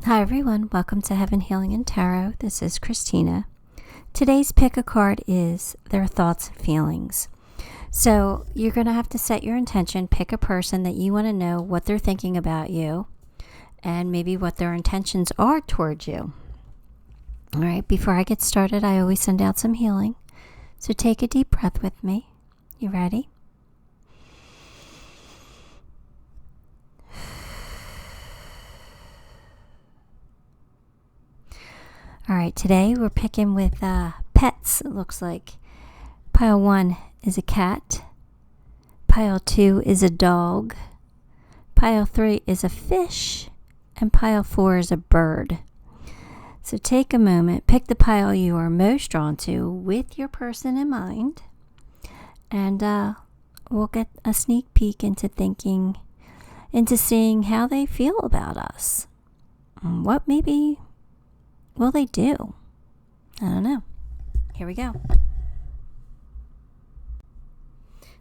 Hi everyone, welcome to Heaven Healing and Tarot. This is Christina. Today's pick a card is their thoughts and feelings. So you're going to have to set your intention, pick a person that you want to know what they're thinking about you and maybe what their intentions are towards you. All right, before I get started, I always send out some healing. So take a deep breath with me. You ready? All right, today we're picking with pets, it looks like. Pile 1 is a cat. Pile 2 is a dog. Pile 3 is a fish. And pile 4 is a bird. So take a moment, pick the pile you are most drawn to with your person in mind. And we'll get a sneak peek into seeing how they feel about us. What maybe will they do? I don't know. Here we go.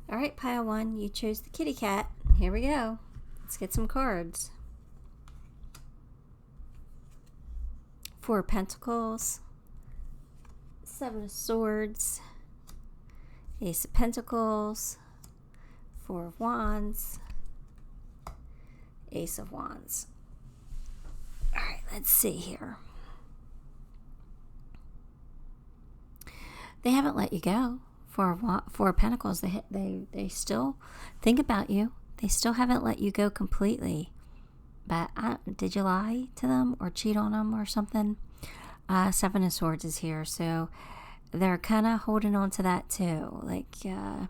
All right, pile 1, you chose the kitty cat. Here we go. Let's get some cards. 4 of Pentacles, 7 of Swords, Ace of Pentacles, 4 of Wands, Ace of Wands. All right, let's see here. They haven't let you go. 4 of Pentacles, they still think about you. They still haven't let you go completely. But did you lie to them or cheat on them or something? 7 of Swords is here. So they're kind of holding on to that too. Like you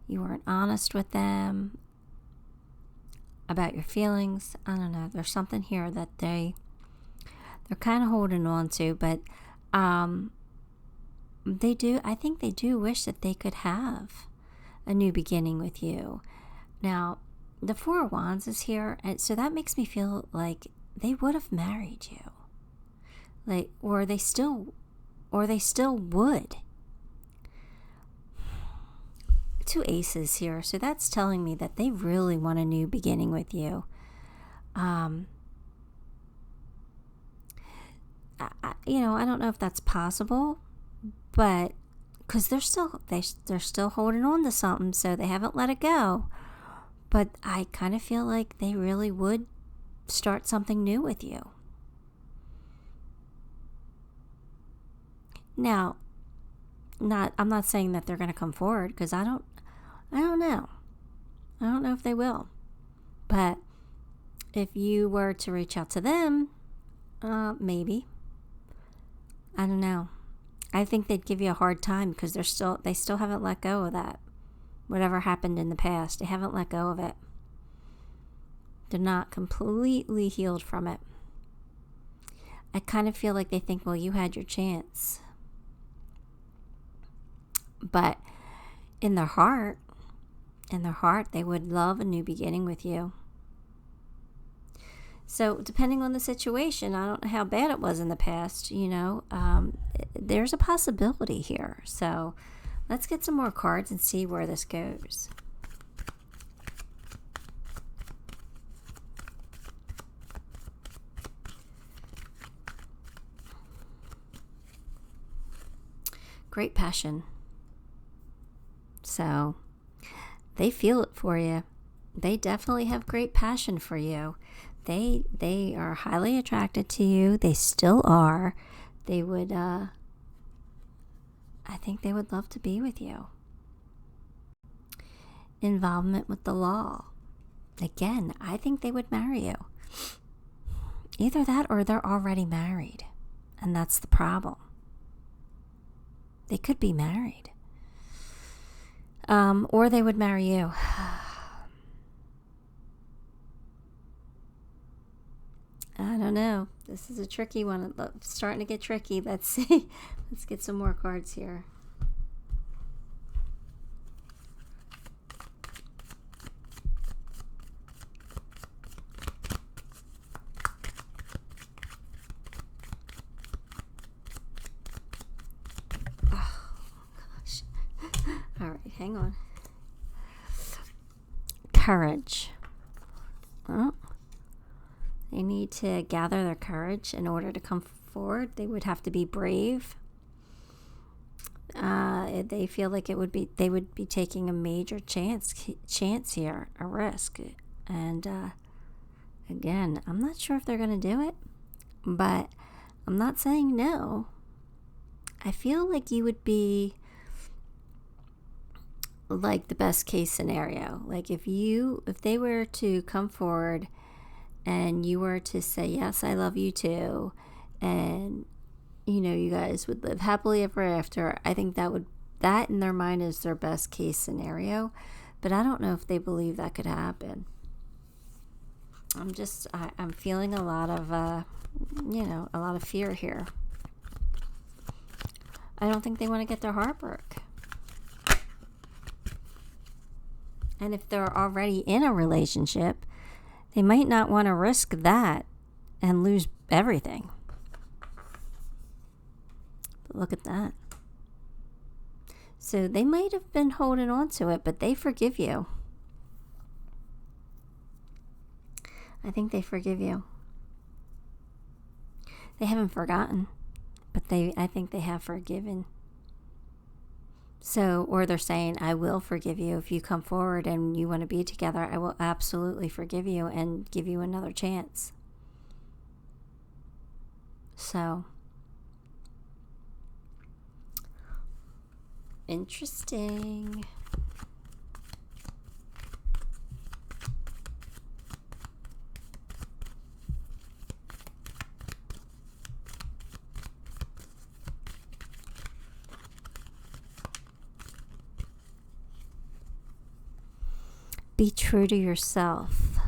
weren't honest with them about your feelings. I don't know. There's something here that they're kind of holding on to. But I think they do wish that they could have a new beginning with you. Now, the 4 of Wands is here, and so that makes me feel like they would have married you. Or they still would. 2 aces here, so that's telling me that they really want a new beginning with you. I don't know if that's possible, but because they're still holding on to something, so they haven't let it go. But I kind of feel like they really would start something new with you. Now, I'm not saying that they're going to come forward, because I don't know. I don't know if they will. But if you were to reach out to them, maybe. I don't know. I think they'd give you a hard time because they still haven't let go of that. Whatever happened in the past, they haven't let go of it. They're not completely healed from it. I kind of feel like they think, well, you had your chance. But in their heart, they would love a new beginning with you. So depending on the situation, I don't know how bad it was in the past, there's a possibility here. So let's get some more cards and see where this goes. Great passion. So they feel it for you. They definitely have great passion for you. They are highly attracted to you. They still are. They would, I think they would love to be with you. Involvement with the law. Again, I think they would marry you. Either that or they're already married. And that's the problem. They could be married. Or they would marry you. I don't know. This is a tricky one. It's starting to get tricky. Let's see. Let's get some more cards here. Oh, gosh. All right, hang on. Courage. Oh. They need to gather their courage in order to come forward. They would have to be brave. They feel like they would be taking a major chance here, a risk. And again, I'm not sure if they're going to do it, but I'm not saying no. I feel like you would be like the best case scenario. Like if they were to come forward and you were to say, yes, I love you too, and you guys would live happily ever after, I think that in their mind is their best case scenario. But I don't know if they believe that could happen. I'm feeling a lot of fear here. I don't think they want to get their heart broke. And if they're already in a relationship, they might not want to risk that and lose everything. But look at that. So they might have been holding on to it, but they forgive you. I think they forgive you. They haven't forgotten, but I think they have forgiven. So, or they're saying, I will forgive you if you come forward and you want to be together. I will absolutely forgive you and give you another chance. So, interesting. Be true to yourself.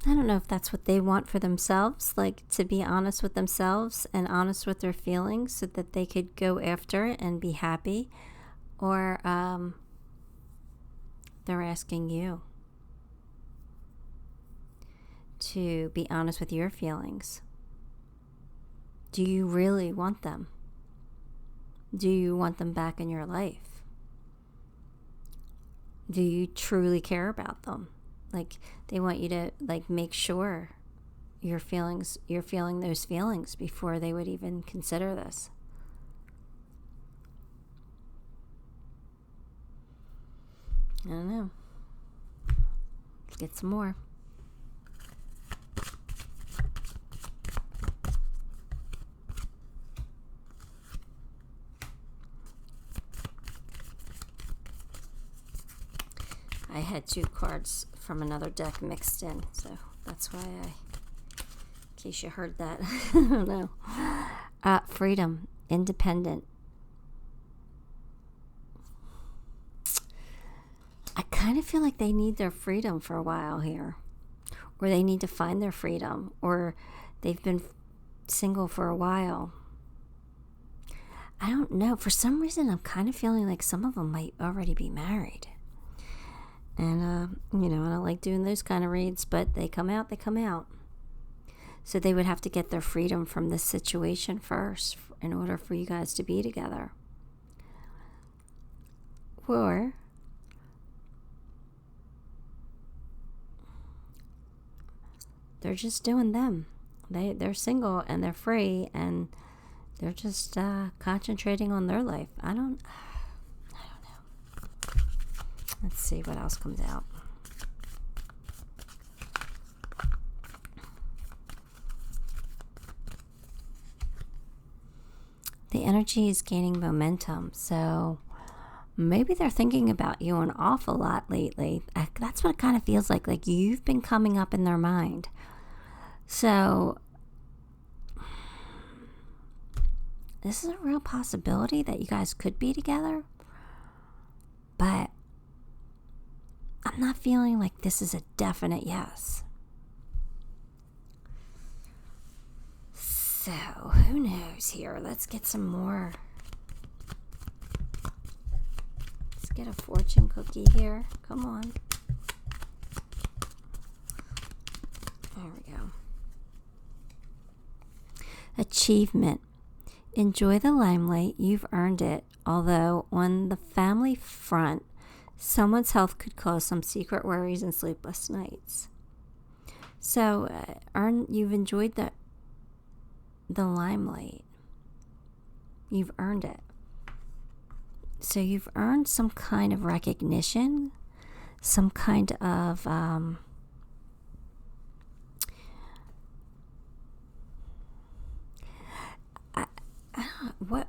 I don't know if that's what they want for themselves, like to be honest with themselves and honest with their feelings so that they could go after it and be happy, or they're asking you to be honest with your feelings. Do you really want them? Do you want them back in your life? Do you truly care about them? Like, they want you to make sure you're feeling those feelings before they would even consider this. I don't know. Let's get some more. I had two cards from another deck mixed in, so that's why in case you heard that. I don't know. Freedom, independent. I kind of feel like they need their freedom for a while here, or they need to find their freedom, or they've been single for a while. I don't know. For some reason, I'm kind of feeling like some of them might already be married. And, I don't like doing those kind of reads, but they come out. So they would have to get their freedom from this situation first in order for you guys to be together. Or they're just doing them. They're single and they're free and they're just concentrating on their life. I don't know. Let's see what else comes out. The energy is gaining momentum, so maybe they're thinking about you an awful lot lately. That's what it kind of feels like. Like you've been coming up in their mind. So this is a real possibility that you guys could be together, but I'm not feeling like this is a definite yes. So, who knows here? Let's get some more. Let's get a fortune cookie here. Come on. There we go. Achievement. Enjoy the limelight. You've earned it. Although on the family front, Someone's health could cause some secret worries and sleepless nights. So, you've enjoyed the limelight. You've earned it. So you've earned some kind of recognition, some kind of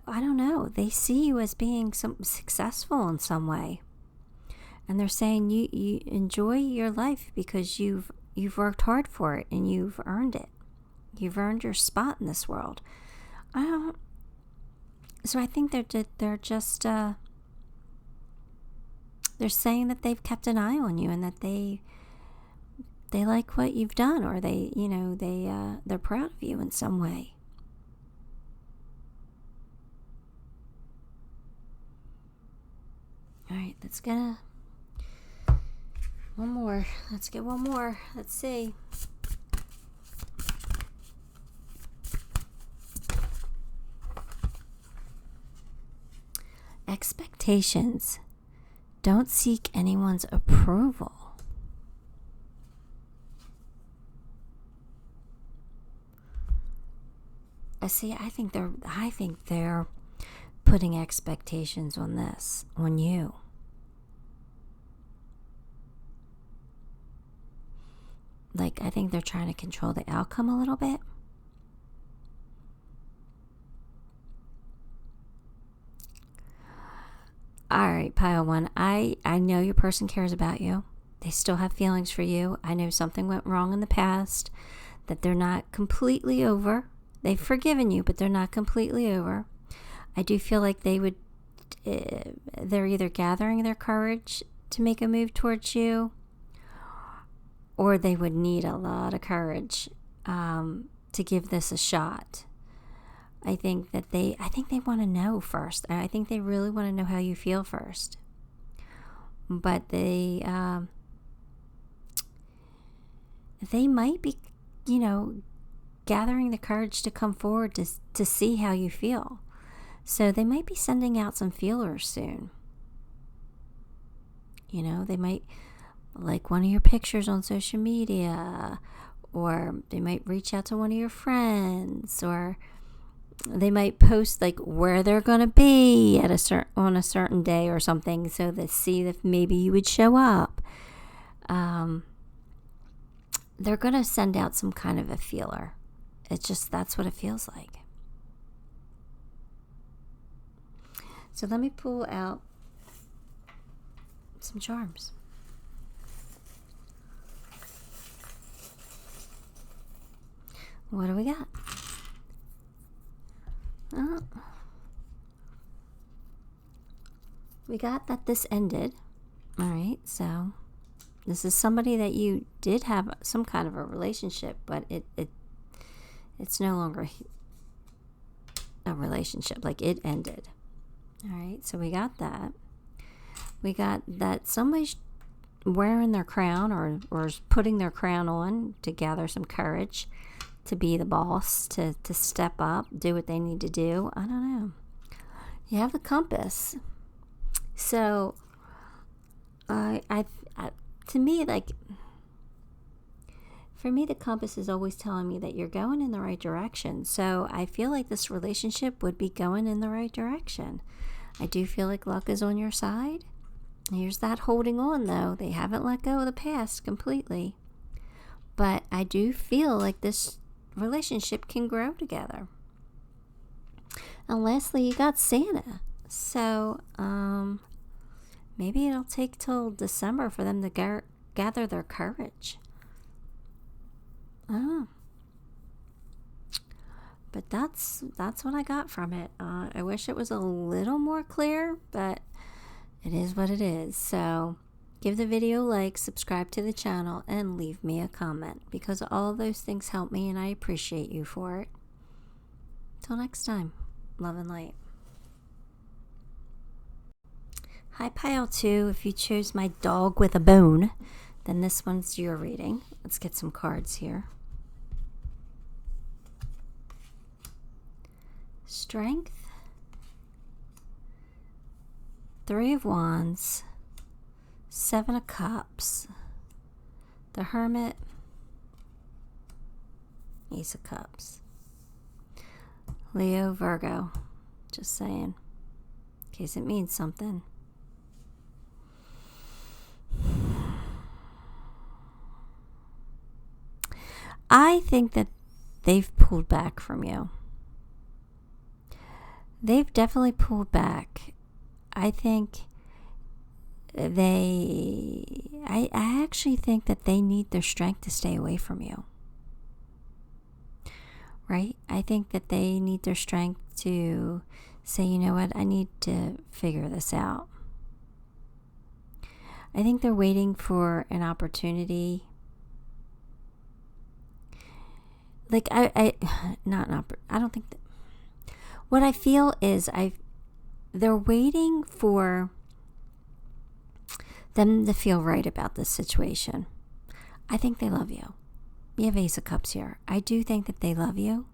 I don't know. They see you as being successful in some way, and they're saying you enjoy your life because you've worked hard for it and you've earned it. You've earned your spot in this world. So I think they're just they're saying that they've kept an eye on you and that they like what you've done, or they're proud of you in some way. All right, let's get one more. Let's get one more. Let's see. Expectations. Don't seek anyone's approval. I think they're putting expectations on you. Like, I think they're trying to control the outcome a little bit. All right, pile one. I know your person cares about you. They still have feelings for you. I know something went wrong in the past, that they're not completely over. They've forgiven you, but they're not completely over. I do feel like they're either gathering their courage to make a move towards you, or they would need a lot of courage to give this a shot. I think they want to know first. I think they really want to know how you feel first. But they might be, gathering the courage to come forward to see how you feel. So they might be sending out some feelers soon. They might like one of your pictures on social media, or they might reach out to one of your friends, or they might post like where they're going to be on a certain day or something, so they see if maybe you would show up. They're going to send out some kind of a feeler. That's what it feels like. So let me pull out some charms. What do we got? We got that this ended. All right, so this is somebody that you did have some kind of a relationship, but it's no longer a relationship. Like, it ended. All right, so we got that. We got that somebody's wearing their crown or putting their crown on to gather some courage, to be the boss, to step up, do what they need to do. I don't know. You have the compass. So, to me, like, for me, the compass is always telling me that you're going in the right direction. So I feel like this relationship would be going in the right direction. I do feel like luck is on your side. Here's that holding on, though. They haven't let go of the past completely. But I do feel like this relationship can grow together. And lastly, you got Santa. So, maybe it'll take till December for them to gather their courage. But that's what I got from it. I wish it was a little more clear, but it is what it is. So give the video a like, subscribe to the channel, and leave me a comment, because all those things help me and I appreciate you for it. Till next time, love and light. Hi, pile 2. If you chose my dog with a bone, then this one's your reading. Let's get some cards here. Strength, 3 of Wands, Seven of Cups, the Hermit, Ace of Cups. Leo, Virgo, just saying, in case it means something. I think that they've pulled back from you. They've definitely pulled back. I think I actually think that they need their strength to stay away from you. Right? I think that they need their strength to say, you know what, I need to figure this out. I think they're waiting for an opportunity. Like, I don't think that. What I feel is they're waiting for them to feel right about this situation. I think they love you. You have Ace of Cups here. I do think that they love you,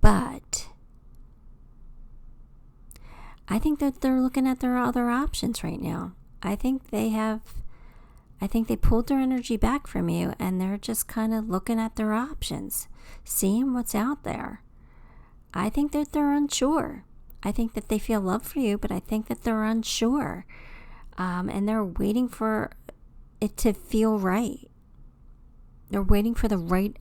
but I think that they're looking at their other options right now. I think they pulled their energy back from you, and they're just kind of looking at their options, seeing what's out there. I think that they're unsure. I think that they feel love for you, but I think that they're unsure. And they're waiting for it to feel right. They're waiting for the right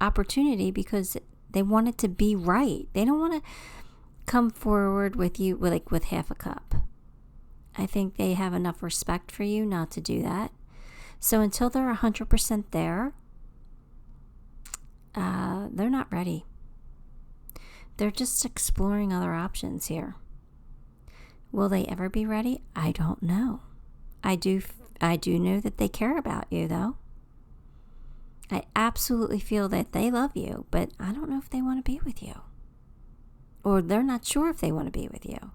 opportunity because they want it to be right. They don't want to come forward with you with half a cup. I think they have enough respect for you not to do that. So until they're 100% there, they're not ready. They're just exploring other options here. Will they ever be ready? I don't know. I do know that they care about you, though. I absolutely feel that they love you, but I don't know if they want to be with you. Or they're not sure if they want to be with you.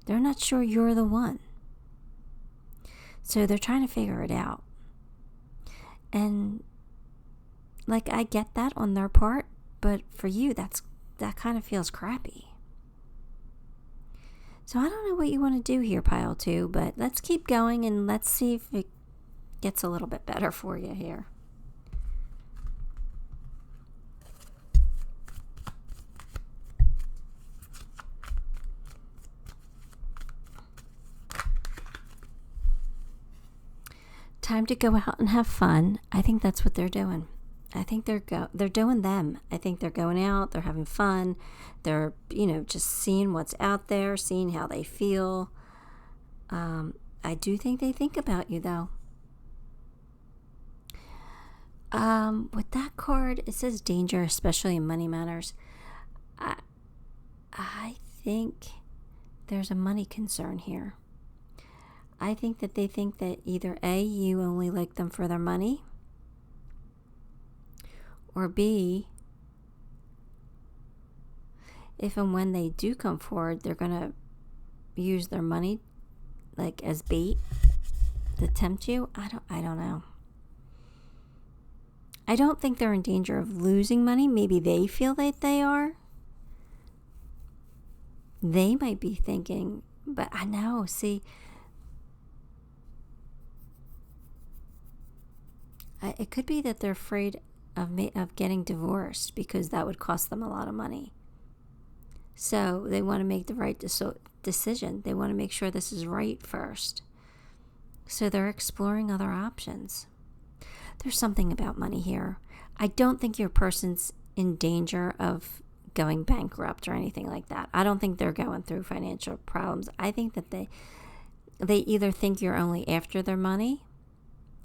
They're not sure you're the one. So they're trying to figure it out. And I get that on their part, but for you, that kind of feels crappy. So I don't know what you want to do here, Pile 2, but let's keep going and let's see if it gets a little bit better for you here. Time to go out and have fun. I think that's what they're doing. I think they're doing them. I think they're going out, they're having fun. They're, just seeing what's out there, seeing how they feel. I do think they think about you, though. With that card, it says danger, especially in money matters. I think there's a money concern here. I think that they think that either A, you only like them for their money, or B, if and when they do come forward, they're going to use their money as bait to tempt you. I don't know. I don't think they're in danger of losing money. Maybe they feel that they are. They might be thinking, but I know, see, it could be that they're afraid of getting divorced because that would cost them a lot of money. So they want to make the right decision. They want to make sure this is right first. So they're exploring other options. There's something about money here. I don't think your person's in danger of going bankrupt or anything like that. I don't think they're going through financial problems. I think that they either think you're only after their money,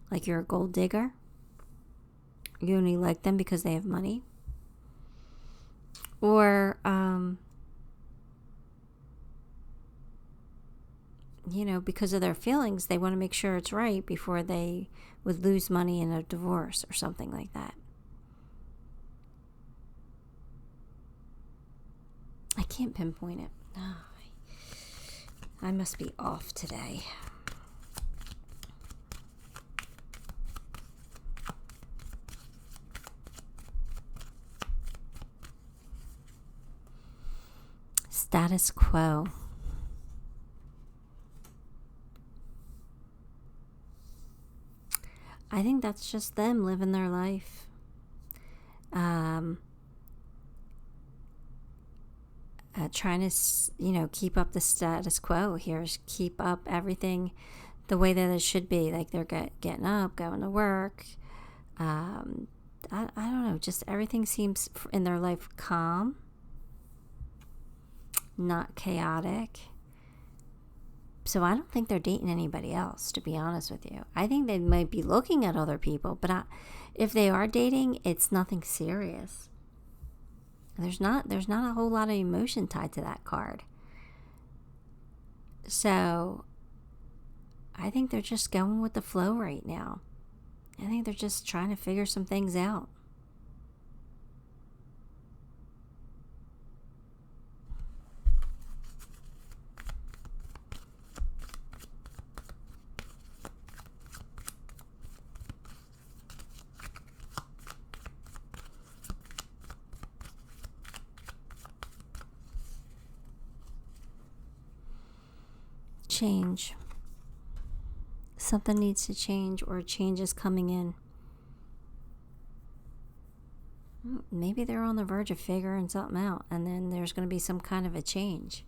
like you're a gold digger. You only like them because they have money. Or, because of their feelings, they want to make sure it's right before they would lose money in a divorce or something like that. I can't pinpoint it. No, I must be off today. Status quo. I think that's just them living their life. Trying to, keep up the status quo here, keep up everything the way that it should be. Like they're getting up, going to work. I don't know, just everything seems in their life calm, not chaotic. So I don't think they're dating anybody else, to be honest with you. I think they might be looking at other people, but if they are dating, it's nothing serious. There's not a whole lot of emotion tied to that card. So I think they're just going with the flow right now. I think they're just trying to figure some things out. Change. Something needs to change, or change is coming in. Maybe they're on the verge of figuring something out, and then there's going to be some kind of a change.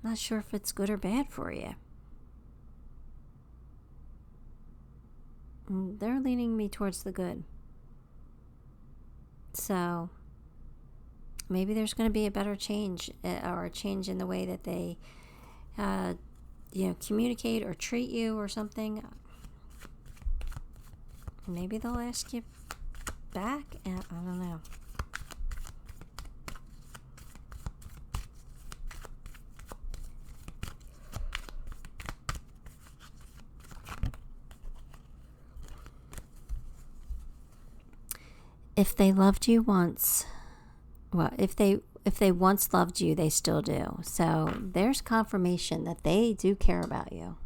Not sure if it's good or bad for you. They're leaning me towards the good. So maybe there's going to be a better change, or a change in the way that they communicate or treat you or something. Maybe they'll ask you back, and I don't know. If they loved you once, well, if they once loved you, they still do. So there's confirmation that they do care about you.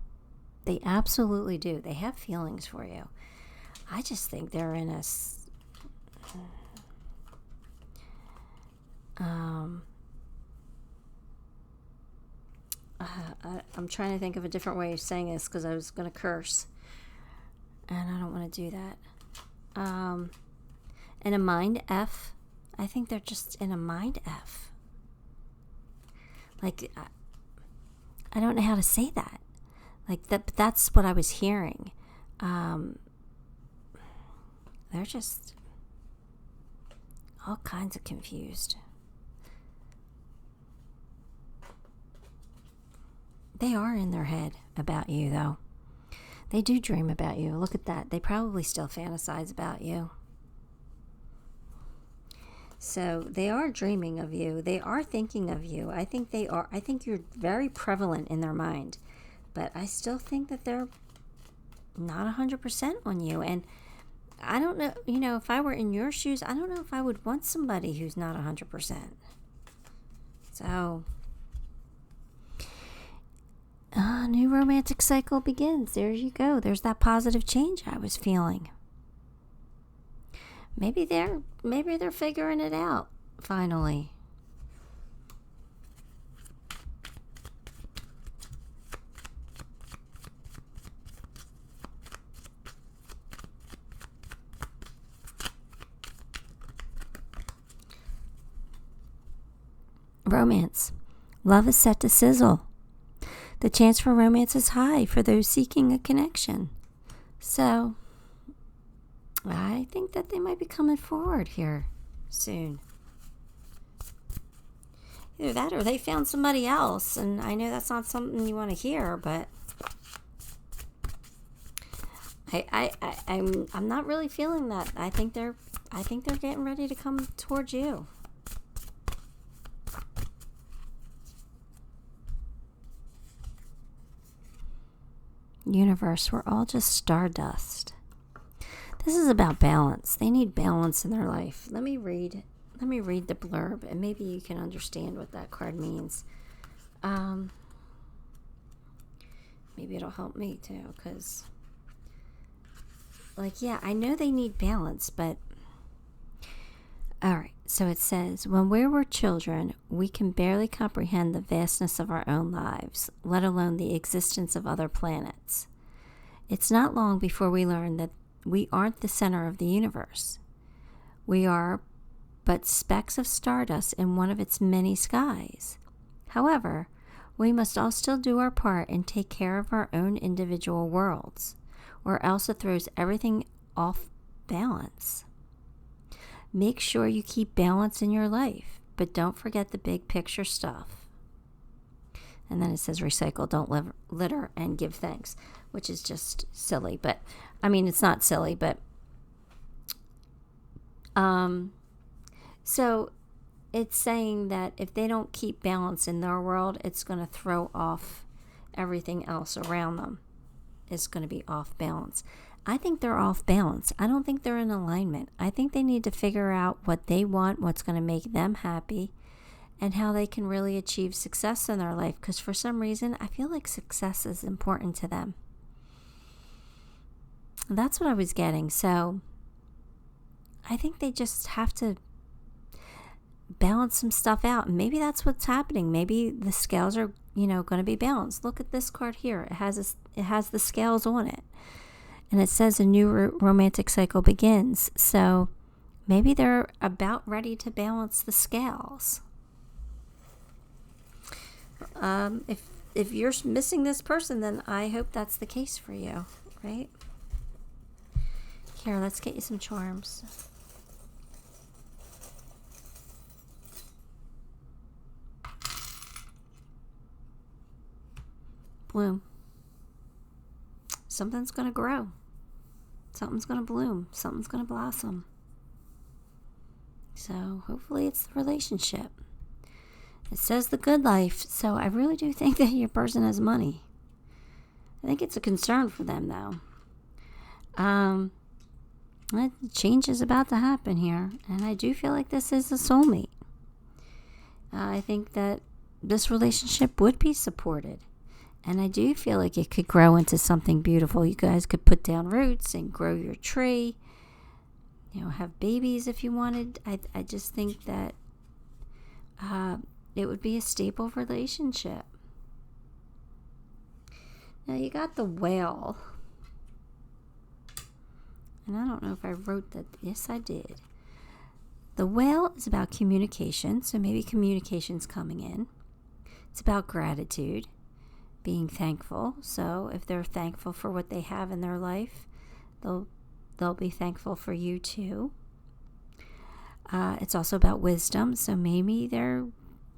They absolutely do. They have feelings for you. I just think they're in a... I'm trying to think of a different way of saying this because I was going to curse. And I don't want to do that. In a mind F. I think they're just in a mind F. Like, I don't know how to say that. Like, that's what I was hearing. They're just all kinds of confused. They are in their head about you, though. They do dream about you. Look at that. They probably still fantasize about you. So they are dreaming of you. They are thinking of you. I think they are. I think you're very prevalent in their mind. But I still think that they're not 100% on you. And I don't know, if I were in your shoes, I don't know if I would want somebody who's not 100%. So, new romantic cycle begins. There you go. There's that positive change I was feeling. Maybe they're figuring it out finally. Romance. Love is set to sizzle. The chance for romance is high for those seeking a connection. So, I think that they might be coming forward here soon. Either that or they found somebody else, and I know that's not something you want to hear, but I'm not really feeling that. I think they're getting ready to come towards you. Universe, we're all just stardust. This is about balance. They need balance in their life. Let me read the blurb, and maybe you can understand what that card means. Maybe it'll help me too, because, I know they need balance, but all right. So it says, when we were children, we can barely comprehend the vastness of our own lives, let alone the existence of other planets. it's not long before we learn that we aren't the center of the universe. We are but specks of stardust in one of its many skies. However, we must all still do our part and take care of our own individual worlds, or else it throws everything off balance. Make sure you keep balance in your life, but don't forget the big picture stuff. And then it says recycle, don't litter, and give thanks, which is just silly. But, I mean, it's not silly, but so it's saying that if they don't keep balance in their world, it's going to throw off everything else around them. It's going to be off balance. I think they're off balance. I don't think they're in alignment. I think they need to figure out what they want, what's going to make them happy, and how they can really achieve success in their life. Because for some reason, I feel like success is important to them. And that's what I was getting. So I think they just have to balance some stuff out. And maybe that's what's happening. Maybe the scales are, going to be balanced. Look at this card here. It has the scales on it. And it says a new romantic cycle begins. So maybe they're about ready to balance the scales. If you're missing this person, then I hope that's the case for you, right? Here, let's get you some charms. Bloom. Something's going to grow. Something's going to bloom. Something's going to blossom. So hopefully it's the relationship. It says the good life. So I really do think that your person has money. I think it's a concern for them, though. Change is about to happen here. And I do feel like this is a soulmate. I think that this relationship would be supported. And I do feel like it could grow into something beautiful. You guys could put down roots and grow your tree. Have babies if you wanted. I just think that it would be a stable relationship. Now you got the whale. And I don't know if I wrote that. Yes, I did. The whale is about communication. So maybe communication's coming in. It's about gratitude. Being thankful. So if they're thankful for what they have in their life, they'll be thankful for you too. It's also about wisdom. So maybe they're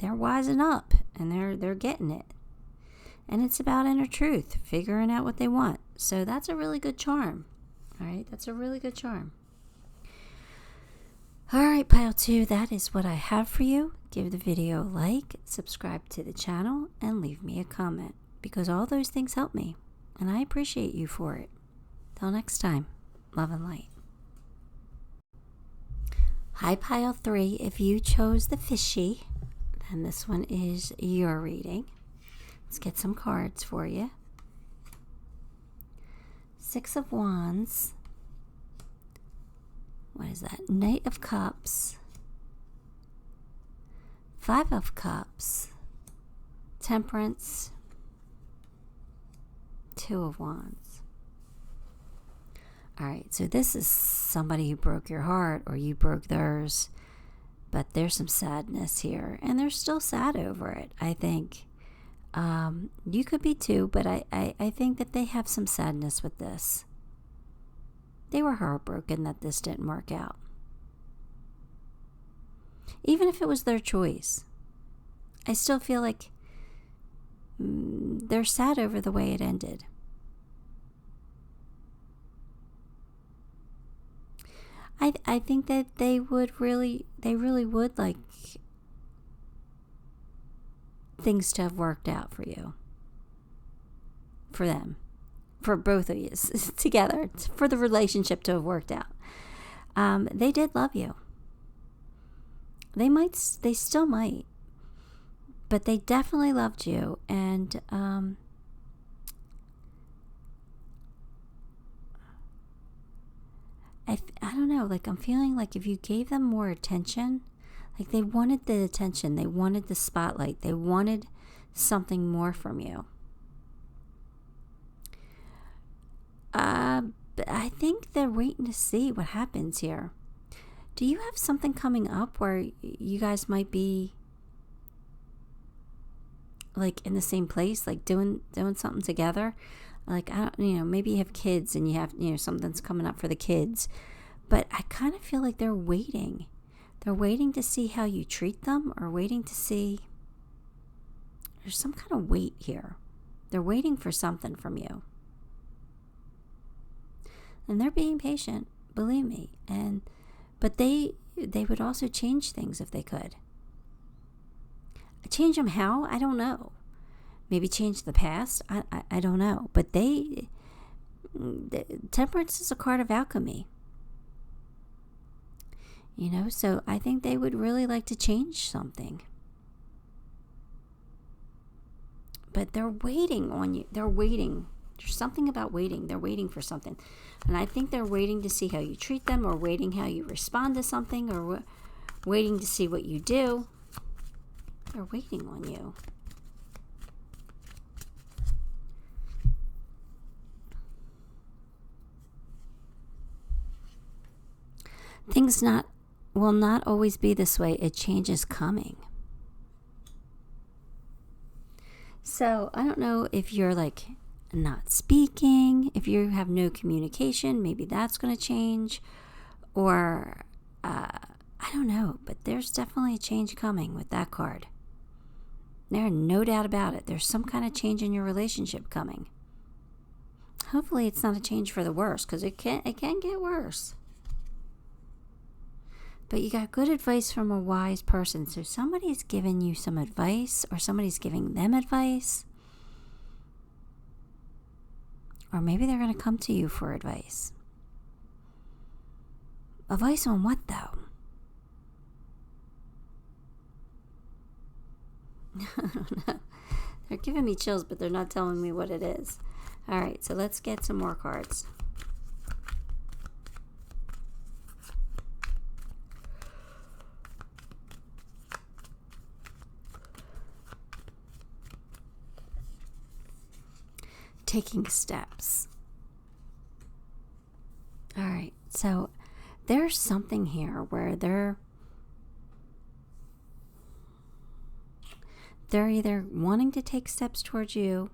wising up and they're getting it. And it's about inner truth, figuring out what they want. So that's a really good charm. All right, that's a really good charm. All right, pile 2, that is what I have for you. Give the video a like, subscribe to the channel, and leave me a comment. Because all those things help me, and I appreciate you for it. Till next time, love and light. Hi, pile 3. If you chose the fishy, then this one is your reading. Let's get some cards for you. 6 of Wands. What is that? Knight of Cups. 5 of Cups. Temperance. 2 of Wands. All right, so this is somebody who broke your heart or you broke theirs, but there's some sadness here, and they're still sad over it, I think. You could be too, but I think that they have some sadness with this. They were heartbroken that this didn't work out. Even if it was their choice, I still feel like they're sad over the way it ended. I think that they really would like things to have worked out for you. For them. For both of you together. For the relationship to have worked out. They did love you. They still might. But they definitely loved you. And I don't know, like I'm feeling like if you gave them more attention, like they wanted the attention, they wanted the spotlight, they wanted something more from you. I think they're waiting to see what happens here. Do you have something coming up where you guys might be like in the same place, like doing something together? Like, I don't, maybe you have kids and you have, something's coming up for the kids. But I kind of feel like they're waiting. They're waiting to see how you treat them, or waiting to see, there's some kind of wait here. They're waiting for something from you. And they're being patient, believe me. But they would also change things if they could. Change them how? I don't know. Maybe change the past? I don't know. But Temperance is a card of alchemy. So I think they would really like to change something. But they're waiting on you. They're waiting. There's something about waiting. They're waiting for something. And I think they're waiting to see how you treat them, or waiting how you respond to something, or waiting to see what you do. They're waiting on you. Things will not always be this way. A change is coming. So I don't know if you're like not speaking, if you have no communication, maybe that's going to change. Or I don't know, but there's definitely a change coming with that card. There's no doubt about it. There's some kind of change in your relationship coming. Hopefully it's not a change for the worse, because it can get worse. But you got good advice from a wise person. So somebody's giving you some advice, or somebody's giving them advice. Or maybe they're going to come to you for advice. Advice on what, though? I don't know. They're giving me chills, but they're not telling me what it is. All right, so let's get some more cards. Taking steps. All right, so there's something here where they're either wanting to take steps towards you,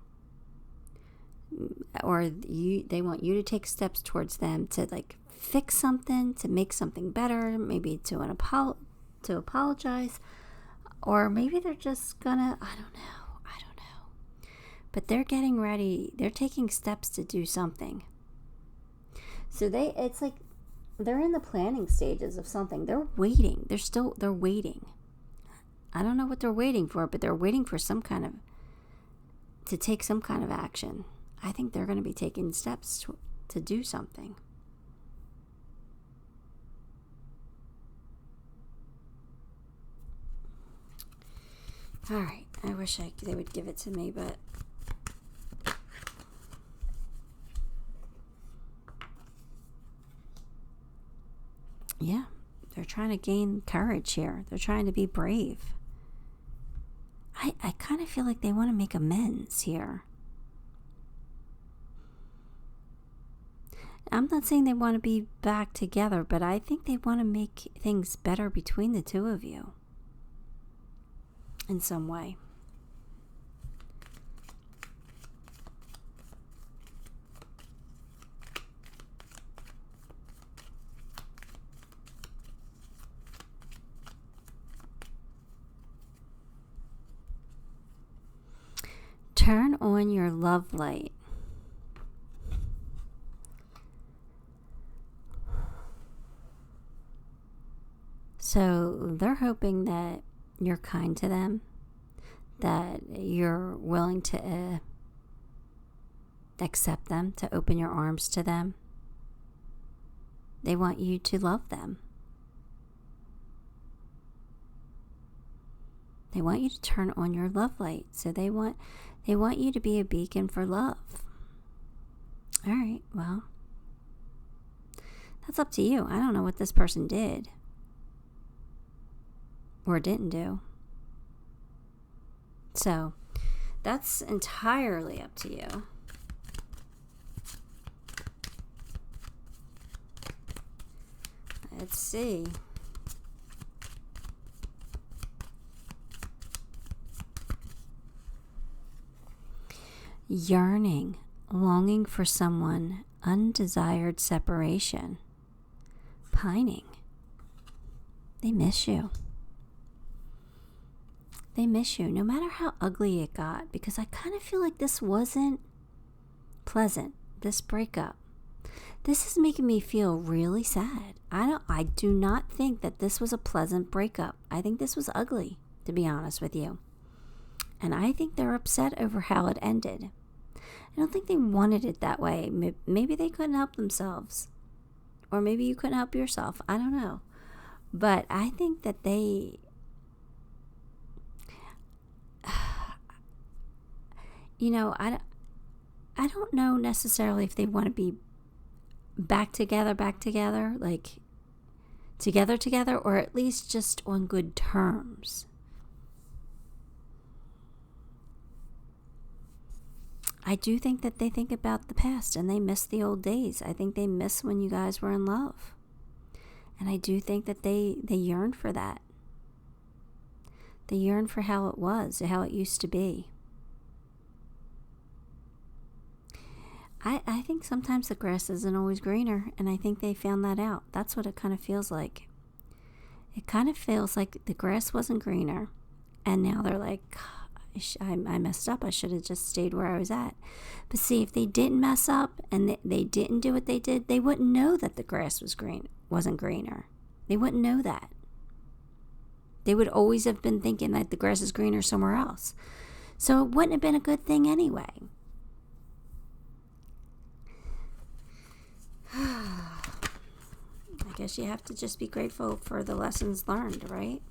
or they want you to take steps towards them to like fix something, to make something better, maybe to apologize, or maybe they're just gonna, I don't know. But they're getting ready. They're taking steps to do something. So it's like they're in the planning stages of something. They're waiting. They're waiting. I don't know what they're waiting for, but they're waiting for to take some kind of action. I think they're going to be taking steps to do something. All right. I wish they would give it to me, but yeah, they're trying to gain courage here. They're trying to be brave. I kind of feel like they want to make amends here. I'm not saying they want to be back together, but I think they want to make things better between the two of you in some way. Turn on your love light. So they're hoping that you're kind to them, that you're willing to accept them, to open your arms to them. They want you to love them. They want you to turn on your love light. So they want you to be a beacon for love. All right, well, that's up to you. I don't know what this person did or didn't do. So that's entirely up to you. Let's see. Yearning, longing for someone, undesired separation, pining. They miss you. They miss you, no matter how ugly it got, because I kind of feel like this wasn't pleasant, this breakup. This is making me feel really sad. I do not think that this was a pleasant breakup. I think this was ugly, to be honest with you. And I think they're upset over how it ended. I don't think they wanted it that way. Maybe they couldn't help themselves. Or maybe you couldn't help yourself. I don't know. But I think that they... I don't know necessarily if they want to be back together, like together, or at least just on good terms. I do think that they think about the past and they miss the old days. I think they miss when you guys were in love. And I do think that they yearn for that. They yearn for how it was, how it used to be. I think sometimes the grass isn't always greener, and I think they found that out. That's what it kind of feels like. It kind of feels like the grass wasn't greener, and now they're like, I messed up. I should have just stayed where I was at. But see, if they didn't mess up and they didn't do what they did, they wouldn't know that the grass wasn't greener. They wouldn't know that. They would always have been thinking that the grass is greener somewhere else. So it wouldn't have been a good thing anyway. I guess you have to just be grateful for the lessons learned, right?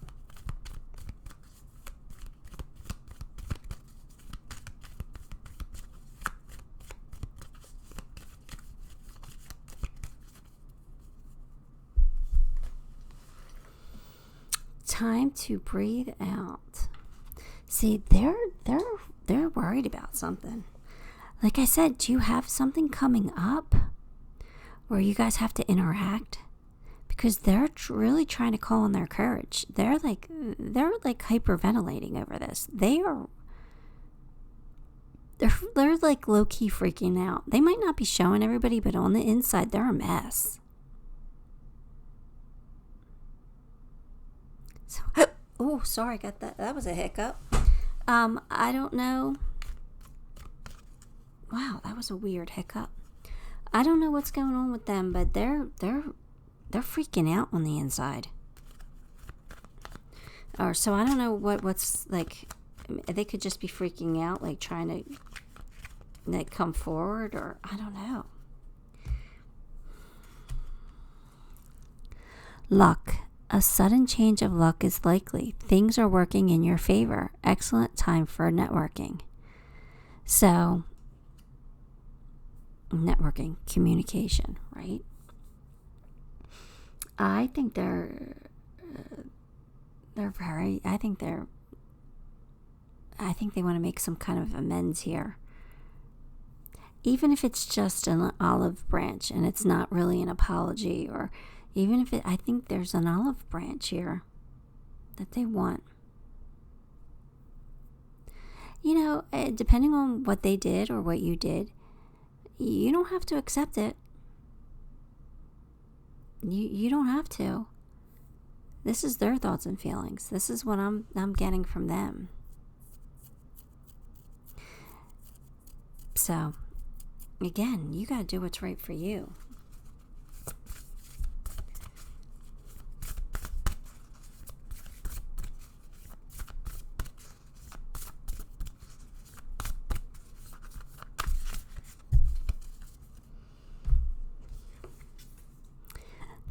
Time to breathe out. See, they're worried about something. Like I said, do you have something coming up where you guys have to interact? Because they're really trying to call on their courage. They're like hyperventilating over this. They're like low-key freaking out. They might not be showing everybody, but on the inside, they're a mess. So, oh, sorry, got that. That was a hiccup. I don't know. Wow, that was a weird hiccup. I don't know what's going on with them, but they're freaking out on the inside. Or so I don't know what's like. They could just be freaking out, like trying to like come forward, or I don't know. Luck. A sudden change of luck is likely. Things are working in your favor. Excellent time for networking. So, networking, communication, right? I think I think they want to make some kind of amends here. Even if it's just an olive branch and it's not really an apology, or even if I think there's an olive branch here that they want. Depending on what they did or what you did, you don't have to accept it. You don't have to. This is their thoughts and feelings. This is what I'm getting from them. So, again, you got to do what's right for you.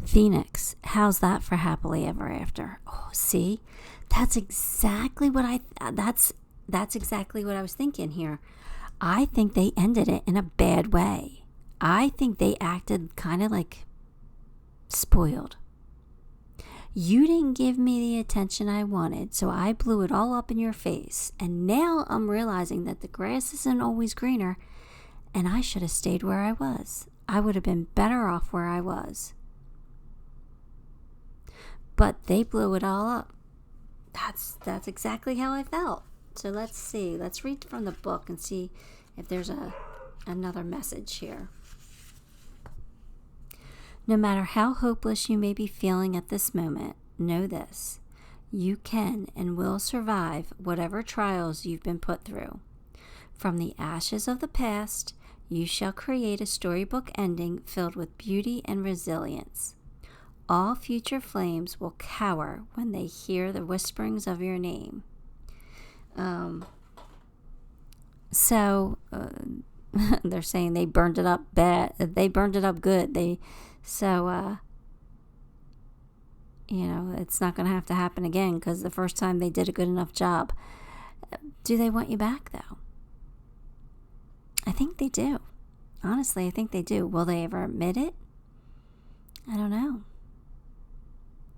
Phoenix, how's that for happily ever after? Oh, see, that's exactly what that's exactly what I was thinking here. I think they ended it in a bad way. I think they acted kind of like spoiled. You didn't give me the attention I wanted, so I blew it all up in your face. And now I'm realizing that the grass isn't always greener, and I should have stayed where I was. I would have been better off where I was. but they blew it all up. That's exactly how I felt. So let's see. Let's read from the book and see if there's another message here. No matter how hopeless you may be feeling at this moment, know this. You can and will survive whatever trials you've been put through. From the ashes of the past, you shall create a storybook ending filled with beauty and resilience. All future flames will cower when they hear the whisperings of your name. They're saying they burned it up bad. They burned it up good. It's not going to have to happen again because the first time they did a good enough job. Do they want you back, though? I think they do. Honestly, I think they do. Will they ever admit it? I don't know.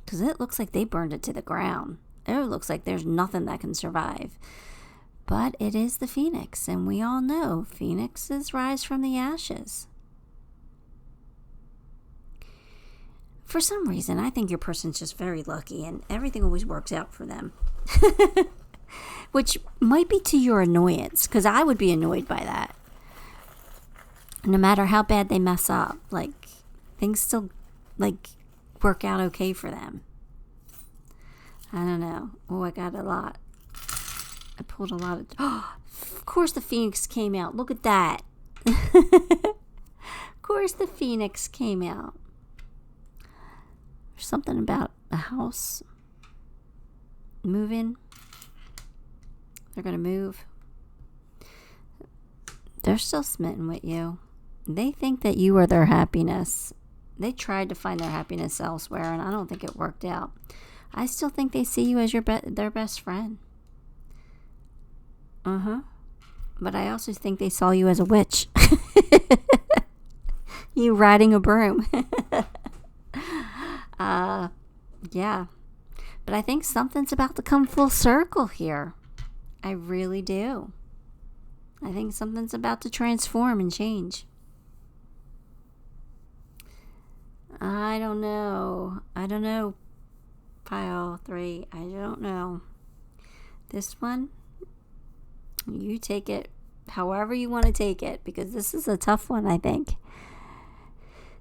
Because it looks like they burned it to the ground. It looks like there's nothing that can survive. But it is the phoenix, and we all know phoenixes rise from the ashes. For some reason, I think your person's just very lucky, and everything always works out for them. Which might be to your annoyance, because I would be annoyed by that. No matter how bad they mess up, things still, work out okay for them. I don't know. Oh, I got a lot. I pulled a lot of... Oh, of course the phoenix came out. Look at that. Of course the phoenix came out. There's something about a house. Moving. They're going to move. They're still smitten with you. They think that you are their happiness. They tried to find their happiness elsewhere, and I don't think it worked out. I still think they see you as their best friend. But I also think they saw you as a witch. You riding a broom. Yeah. But I think something's about to come full circle here. I really do. I think something's about to transform and change. I don't know. Pile 3. I don't know. This one, you take it however you want to take it, because this is a tough one, I think.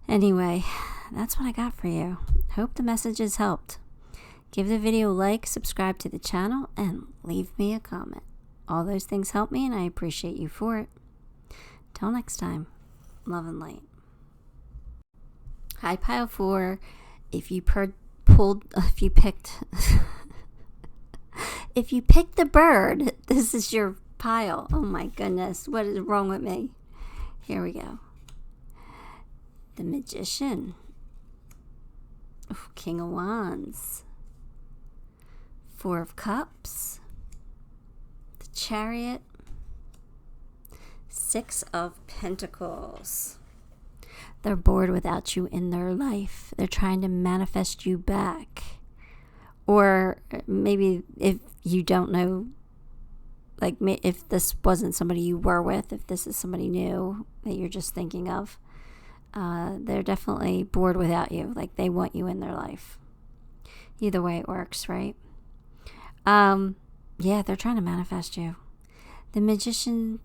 Anyway, that's what I got for you. Hope the message has helped. Give the video a like, subscribe to the channel, and leave me a comment. All those things help me, and I appreciate you for it. Till next time, love and light. Hi, Pile 4. If you picked the bird, this is your pile. Oh my goodness, what is wrong with me? Here we go. The Magician. Ooh, King of Wands. 4 of Cups. The Chariot. 6 of Pentacles. They're bored without you in their life. They're trying to manifest you back. Or maybe if you don't know, if this wasn't somebody you were with, if this is somebody new that you're just thinking of, they're definitely bored without you. They want you in their life. Either way it works, right? Yeah, they're trying to manifest you. The Magician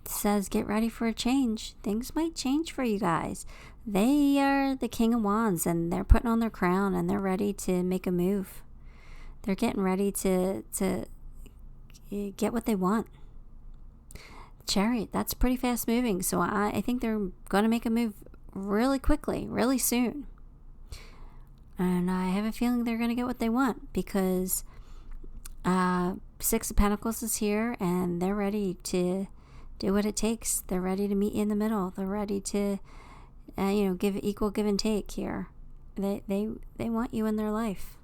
says get ready for a change. Things might change for you guys. They are the King of Wands, and they're putting on their crown, and they're ready to make a move. They're getting ready to get what they want. Chariot, that's pretty fast moving, so I think they're going to make a move really quickly, really soon. And I have a feeling they're going to get what they want, because 6 of Pentacles is here, and they're ready to do what it takes. They're ready to meet you in the middle. They're ready to, give equal give and take here. They want you in their life.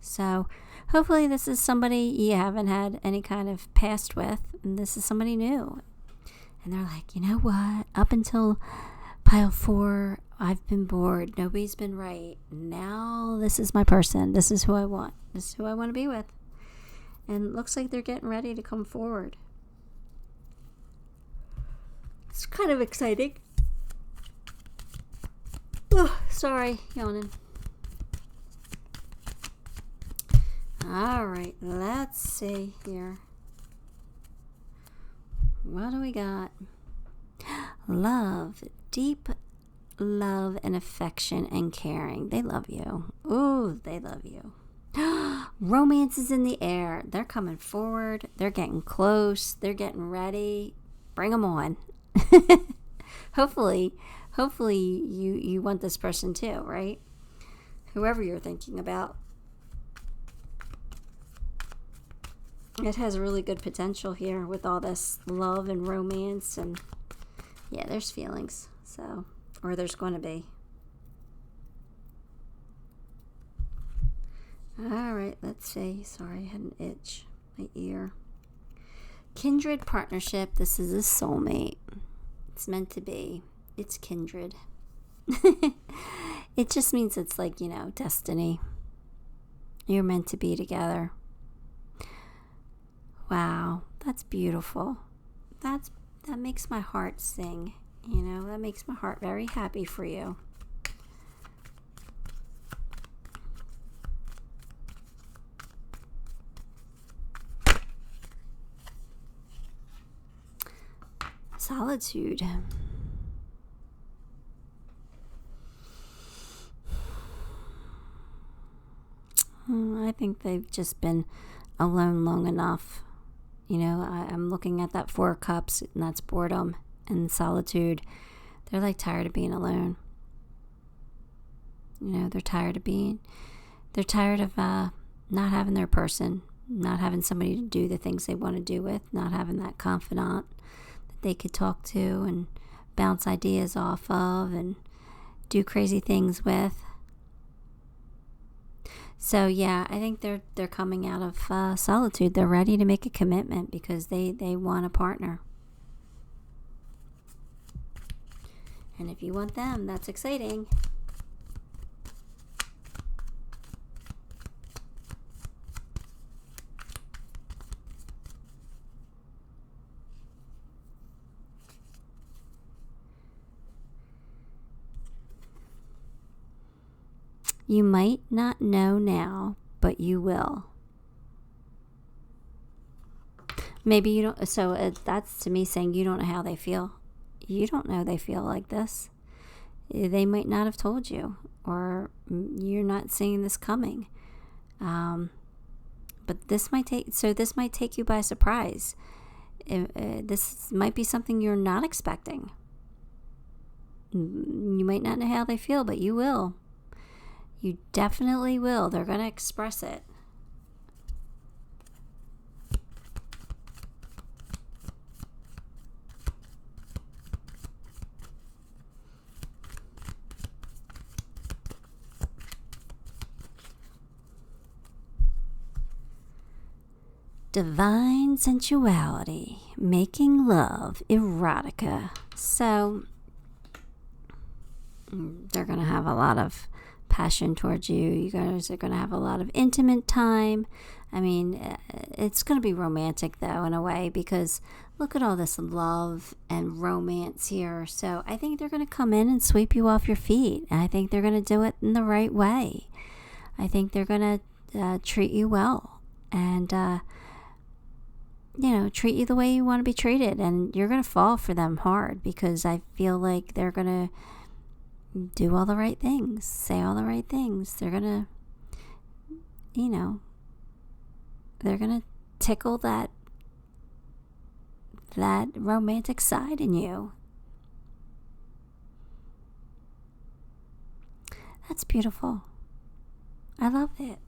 So hopefully this is somebody you haven't had any kind of past with, and this is somebody new. And they're like, you know what? Up until Pile 4, I've been bored. Nobody's been right. Now this is my person. This is who I want. This is who I want to be with. And it looks like they're getting ready to come forward. It's kind of exciting. Oh, sorry, yawning. All right, let's see here. What do we got? Love, deep love and affection and caring. They love you. Ooh, they love you. Romance is in the air. They're coming forward. They're getting close. They're getting ready. Bring them on. Hopefully you want this person too, right? Whoever you're thinking about. It has really good potential here with all this love and romance, and yeah, there's feelings. So, or there's going to be. All right, let's see. Sorry, I had an itch. My ear. Kindred partnership. This is a soulmate. It's meant to be. It's kindred. It just means it's like, destiny. You're meant to be together. Wow, that's beautiful. That makes my heart sing. That makes my heart very happy for you. Solitude. I think they've just been alone long enough. I'm looking at that 4 cups, and that's boredom and solitude. They're like tired of being alone. They're tired of not having their person, not having somebody to do the things they want to do with, not having that confidant that they could talk to and bounce ideas off of and do crazy things with. So yeah, I think they're coming out of solitude. They're ready to make a commitment because they want a partner. And if you want them, that's exciting. You might not know now, but you will. Maybe you don't. So that's to me saying you don't know how they feel. You don't know they feel like this. They might not have told you, or you're not seeing this coming. But this might take you by surprise. This might be something you're not expecting. You might not know how they feel, but you will. You definitely will. They're going to express it. Divine sensuality, making love, erotica. So they're going to have a lot of passion towards you. You guys are going to have a lot of intimate time. I mean, it's going to be romantic though in a way, because look at all this love and romance here. So I think they're going to come in and sweep you off your feet. And I think they're going to do it in the right way. I think they're going to treat you well and treat you the way you want to be treated. And you're going to fall for them hard, because I feel like they're going to do all the right things, say all the right things. They're going to, they're going to tickle that romantic side in you. That's beautiful. I love it.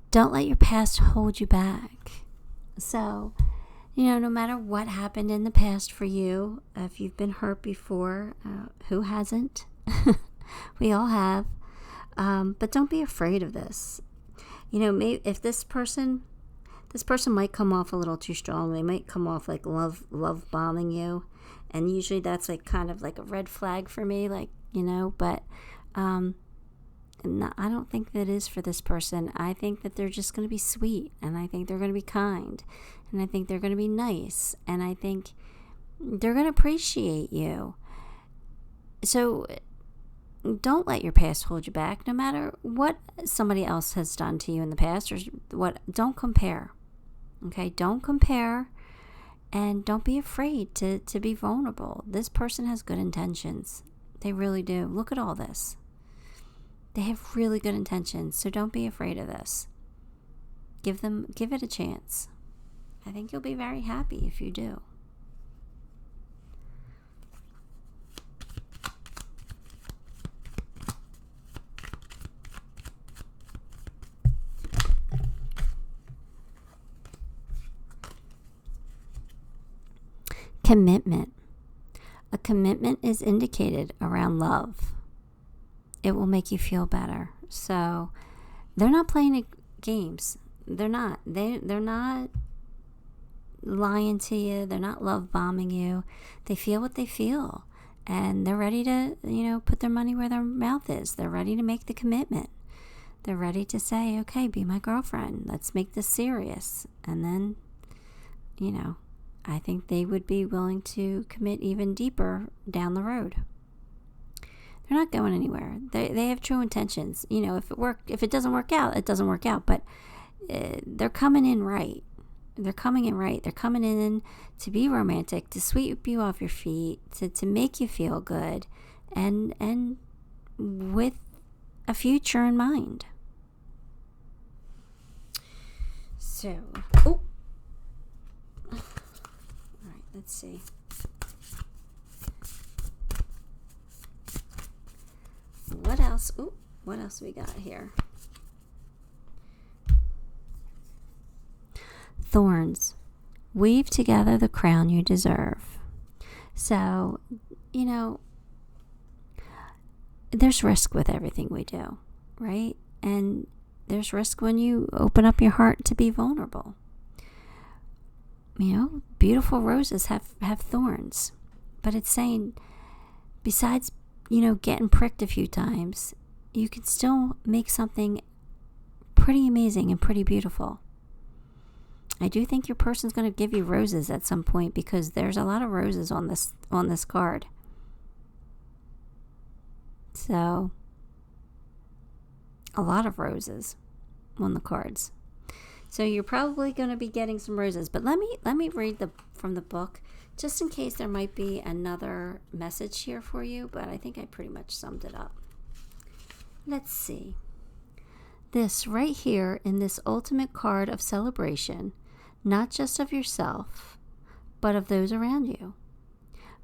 Don't let your past hold you back. So, no matter what happened in the past for you, if you've been hurt before, who hasn't? We all have. But don't be afraid of this. Maybe if this person might come off a little too strong. They might come off like love bombing you. And usually that's like kind of like a red flag for me, but No, I don't think that is for this person. I think that they're just going to be sweet, and I think they're going to be kind, and I think they're going to be nice, and I think they're going to appreciate you. So don't let your past hold you back, no matter what somebody else has done to you in the past or what. Don't compare. Okay? Don't compare, and don't be afraid to be vulnerable. This person has good intentions. They really do. Look at all this. They have really good intentions, so don't be afraid of this. Give it a chance. I think you'll be very happy if you do. Commitment. A commitment is indicated around love. It will make you feel better. So they're not playing games. They're not. They're not lying to you. They're not love bombing you. They feel what they feel, and they're ready to, put their money where their mouth is. They're ready to make the commitment. They're ready to say, okay, be my girlfriend. Let's make this serious. And then, I think they would be willing to commit even deeper down the road. They're not going anywhere. They have true intentions. If it doesn't work out, it doesn't work out. But they're coming in right. They're coming in right. They're coming in to be romantic, to sweep you off your feet, to make you feel good, and with a future in mind. So, all right, let's see. What else? What else we got here? Thorns. Weave together the crown you deserve. So, there's risk with everything we do, right? And there's risk when you open up your heart to be vulnerable. Beautiful roses have thorns. But it's saying, besides getting pricked a few times, you can still make something pretty amazing and pretty beautiful. I do think your person's going to give you roses at some point, because there's a lot of roses on this card. So, a lot of roses on the cards. So you're probably going to be getting some roses. But let me read from the book, just in case there might be another message here for you, but I think I pretty much summed it up. Let's see. This right here in this ultimate card of celebration, not just of yourself, but of those around you.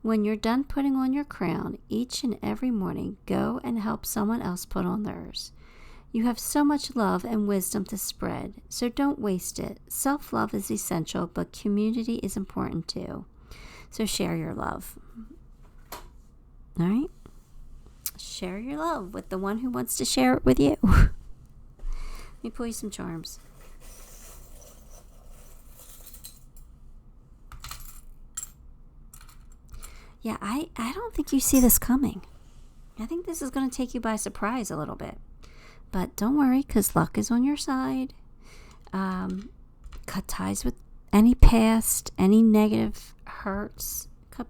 When you're done putting on your crown, each and every morning, go and help someone else put on theirs. You have so much love and wisdom to spread, so don't waste it. Self-love is essential, but community is important too. So share your love. All right? Share your love with the one who wants to share it with you. Let me pull you some charms. Yeah, I don't think you see this coming. I think this is going to take you by surprise a little bit. But don't worry, because luck is on your side. Cut ties with any past, any negative hurts. Cut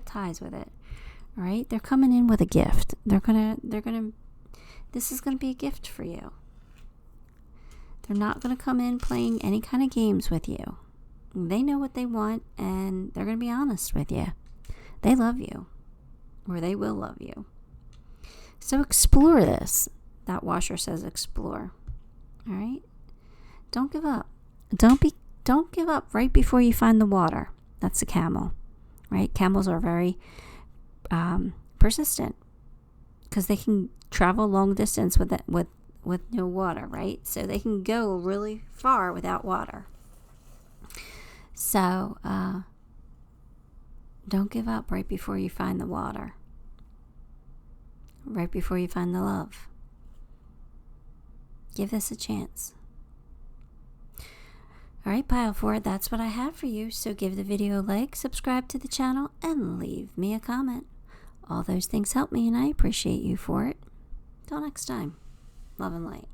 ties with it. All right? They're coming in with a gift. This is going to be a gift for you. They're not going to come in playing any kind of games with you. They know what they want, and they're going to be honest with you. They love you, or they will love you. So explore this. That washer says explore. All right? Don't give up. Don't give up right before you find the water. That's a camel, right? Camels are very persistent, because they can travel long distance with no water, right? So they can go really far without water. So don't give up right before you find the water, right before you find the love. Give this a chance. All right, Pile 4, that's what I have for you. So give the video a like, subscribe to the channel, and leave me a comment. All those things help me, and I appreciate you for it. Till next time. Love and light.